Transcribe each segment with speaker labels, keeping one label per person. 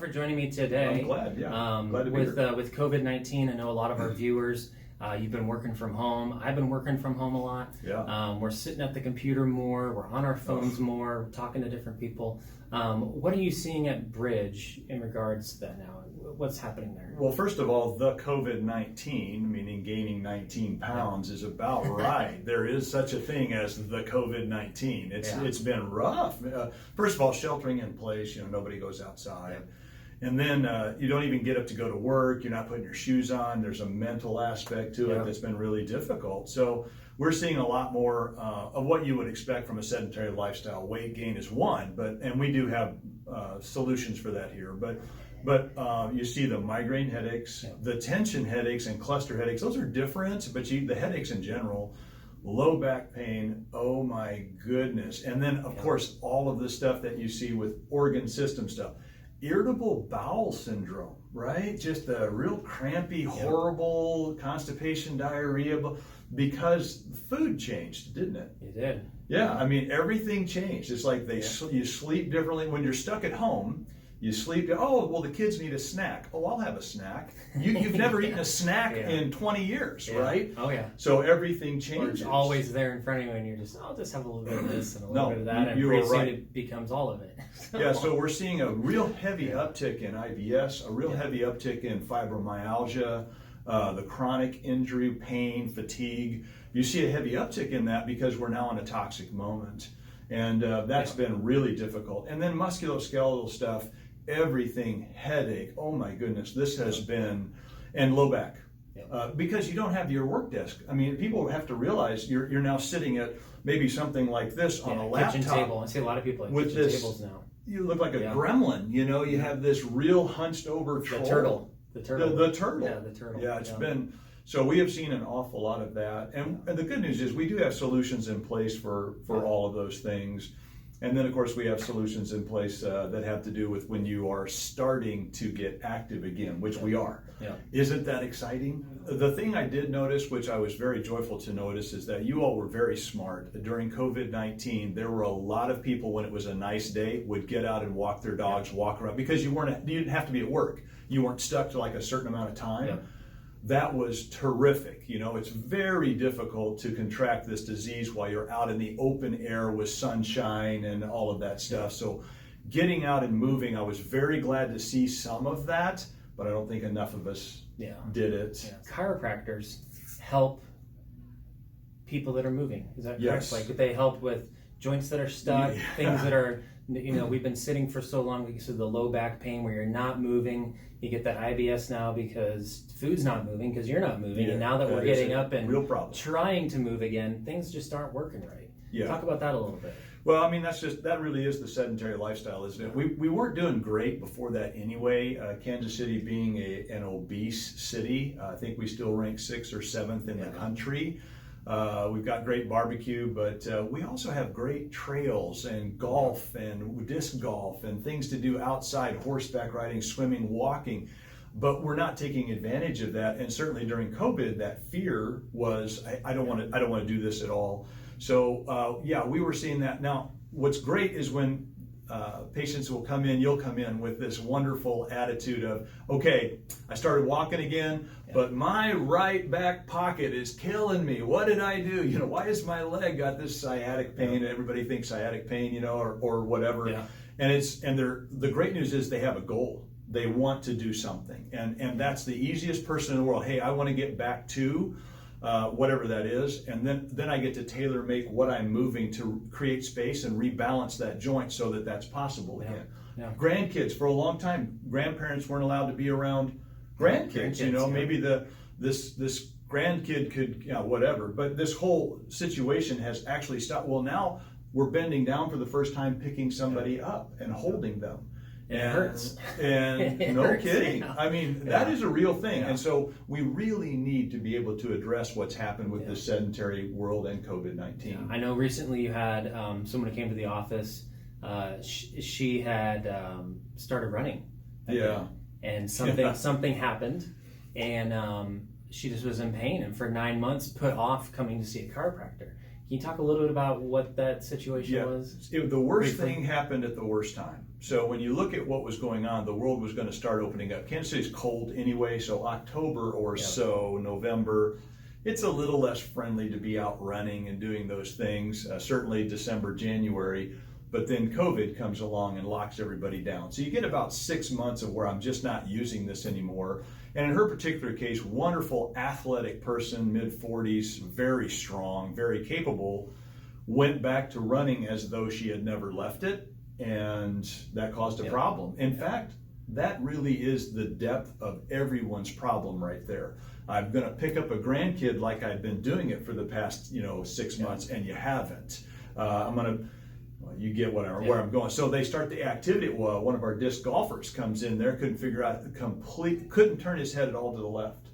Speaker 1: for joining me today.
Speaker 2: I'm glad, yeah. Glad to be here.
Speaker 1: With COVID-19, I know a lot of our viewers, you've been working from home. I've been working from home a lot.
Speaker 2: Yeah.
Speaker 1: We're sitting at the computer more. We're on our phones more. We're talking to different people. What are you seeing at Bridge in regards to that now? What's happening there?
Speaker 2: Well, first of all, the COVID-19, meaning gaining 19 pounds, is about right. There is such a thing as the COVID-19. It's been rough. First of all, sheltering in place. Nobody goes outside. And then you don't even get up to go to work. You're not putting your shoes on. There's a mental aspect to it that's been really difficult. So we're seeing a lot more of what you would expect from a sedentary lifestyle. Weight gain is one, and we do have solutions for that here. But you see the migraine headaches, the tension headaches, and cluster headaches. Those are different, but the headaches in general, low back pain, oh my goodness. And then, of course, all of the stuff that you see with organ system stuff. Irritable bowel syndrome, right? Just a real crampy, horrible constipation, diarrhea, because food changed, didn't it?
Speaker 1: It did.
Speaker 2: Yeah, I mean, everything changed. It's like you sleep differently. When you're stuck at home, you sleep, oh, well, the kids need a snack. Oh, I'll have a snack. You've never eaten a snack in 20 years, right?
Speaker 1: Oh, yeah.
Speaker 2: So everything changes.
Speaker 1: It's always there in front of you, and you're just, I'll just have a little bit of this and a little bit of that, and
Speaker 2: you
Speaker 1: pretty
Speaker 2: were
Speaker 1: soon
Speaker 2: right.
Speaker 1: it becomes all of it.
Speaker 2: So we're seeing a real heavy uptick in IBS, a real heavy uptick in fibromyalgia, the chronic injury, pain, fatigue. You see a heavy uptick in that because we're now in a toxic moment. And that's been really difficult. And then musculoskeletal stuff, everything, headache, oh my goodness, this has been, and low back. Because you don't have your work desk. I mean, people have to realize you're now sitting at maybe something like this on a laptop.
Speaker 1: Kitchen table. I see a lot of people with kitchen tables now.
Speaker 2: You look like a gremlin, you have this real hunched over troll.
Speaker 1: The turtle.
Speaker 2: The turtle.
Speaker 1: Yeah, the turtle.
Speaker 2: Yeah, it's been, so we have seen an awful lot of that. And the good news is we do have solutions in place for all of those things. And then, of course, we have solutions in place that have to do with when you are starting to get active again, which we are. Isn't that exciting? The thing I did notice, which I was very joyful to notice, is that you all were very smart. During COVID-19, there were a lot of people, when it was a nice day, would get out and walk their dogs, walk around, because you didn't have to be at work. You weren't stuck to like a certain amount of time. That was terrific. It's very difficult to contract this disease while you're out in the open air with sunshine and all of that stuff. So getting out and moving, I was very glad to see some of that, but I don't think enough of us did it.
Speaker 1: Chiropractors help people that are moving. Is that correct?
Speaker 2: Yes.
Speaker 1: Like they help with joints that are stuck, things that are, we've been sitting for so long because of the low back pain where you're not moving. You get that IBS now because food's not moving because you're not moving. And now that we're getting up and trying to move again, things just aren't working right. Talk about that a little bit.
Speaker 2: Well, I mean, that really is the sedentary lifestyle, isn't it? We weren't doing great before that anyway. Kansas City being an obese city, I think we still rank 6th or 7th in the country. We've got great barbecue, but we also have great trails and golf and disc golf and things to do outside, horseback riding, swimming, walking. But we're not taking advantage of that. And certainly during COVID, that fear was, I don't want to do this at all. So we were seeing that. Now, what's great is when patients will come in, you'll come in with this wonderful attitude of, okay, I started walking again, but my right back pocket is killing me. What did I do? Why has my leg got this sciatic pain? Everybody thinks sciatic pain, or whatever. And the great news is they have a goal. They want to do something. And that's the easiest person in the world. Hey, I want to get back to whatever that is, and then I get to tailor make what I'm moving to create space and rebalance that joint so that that's possible again. Grandkids, for a long time, grandparents weren't allowed to be around grandkids. Maybe this grandkid could, whatever. But this whole situation has actually stopped. Well, now we're bending down for the first time, picking somebody up and holding them.
Speaker 1: It hurts.
Speaker 2: And no kidding. I mean, that is a real thing. And so we really need to be able to address what's happened with the sedentary world and COVID-19.
Speaker 1: I know recently you had someone who came to the office. She had started running. And something happened. And she just was in pain. And for 9 months put off coming to see a chiropractor. Can you talk a little bit about what that situation was?
Speaker 2: The worst thing happened at the worst time. So when you look at what was going on, the world was going to start opening up. Kansas City's cold anyway, so October or so, November, it's a little less friendly to be out running and doing those things. Certainly December, January, but then COVID comes along and locks everybody down. So you get about 6 months of where I'm just not using this anymore. And in her particular case, wonderful athletic person, mid-40s, very strong, very capable, went back to running as though she had never left it. And that caused a problem. In fact, that really is the depth of everyone's problem right there. I'm going to pick up a grandkid like I've been doing it for the past 6 months, and you haven't. I'm going to, well, you get where I'm going. So they start the activity. Well, one of our disc golfers comes in there, couldn't figure out couldn't turn his head at all to the left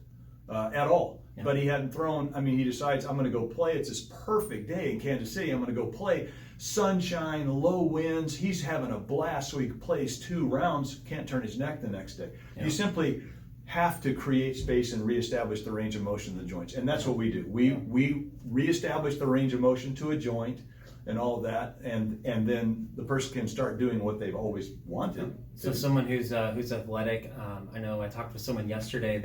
Speaker 2: at all. Yeah. But he hadn't thrown. I mean, he decides, I'm going to go play. It's this perfect day in Kansas City. I'm going to go play. Sunshine, low winds. He's having a blast, so he plays 2 rounds. Can't turn his neck the next day. Yeah. You simply have to create space and reestablish the range of motion of the joints, and that's what we do. We reestablish the range of motion to a joint and all of that, and then the person can start doing what they've always wanted.
Speaker 1: So someone who's athletic, I know I talked with someone yesterday.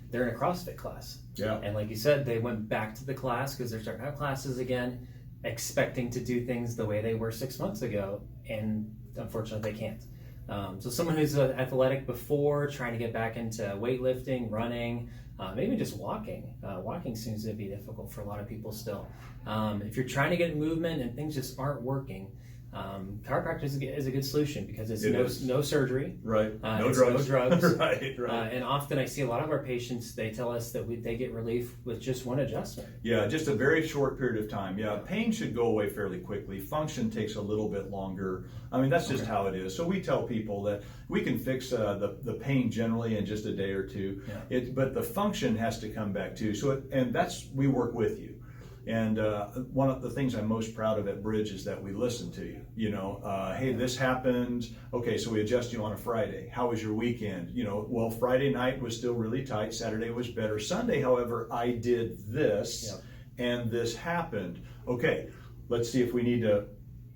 Speaker 1: They're in a CrossFit class.
Speaker 2: Yeah.
Speaker 1: And like you said, they went back to the class because they're starting to have classes again, expecting to do things the way they were 6 months ago, and unfortunately they can't. So someone who's athletic before, trying to get back into weightlifting, running, maybe just walking. Walking seems to be difficult for a lot of people still. If you're trying to get movement and things just aren't working, chiropractic is a good solution because it's no surgery,
Speaker 2: right? No drugs, right.
Speaker 1: And often I see a lot of our patients. They tell us that they get relief with just one adjustment.
Speaker 2: Yeah, just a very short period of time. Yeah, pain should go away fairly quickly. Function takes a little bit longer. I mean, that's just how it is. So we tell people that we can fix the pain generally in just a day or two. Yeah. But the function has to come back too. So we work with you. And one of the things I'm most proud of at Bridge is that we listen to you. Hey, this happened. Okay, so we adjust you on a Friday. How was your weekend? Well, Friday night was still really tight. Saturday was better. Sunday, however, I did this, and this happened. Okay, let's see if we need to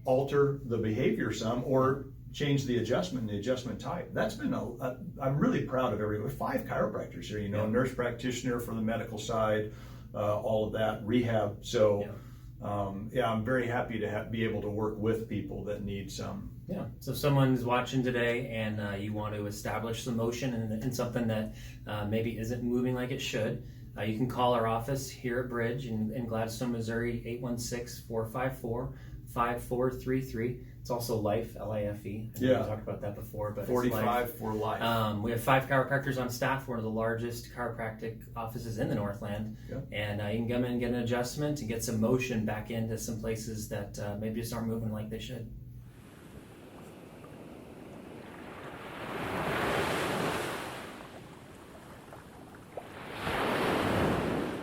Speaker 2: alter the behavior some or change the adjustment and the adjustment type. That's been I'm really proud of everyone. 5 chiropractors here. Nurse practitioner for the medical side. All of that, rehab. So, I'm very happy to be able to work with people that need some.
Speaker 1: Yeah. So if someone's watching today and you want to establish some motion in something that maybe isn't moving like it should, you can call our office here at Bridge in Gladstone, Missouri, 816-454-5433. It's also Life, L-I-F-E. We talked about that before, but
Speaker 2: 45 for life.
Speaker 1: We have 5 chiropractors on staff, one of the largest chiropractic offices in the Northland. And you can come in and get an adjustment and get some motion back into some places that maybe just aren't moving like they should.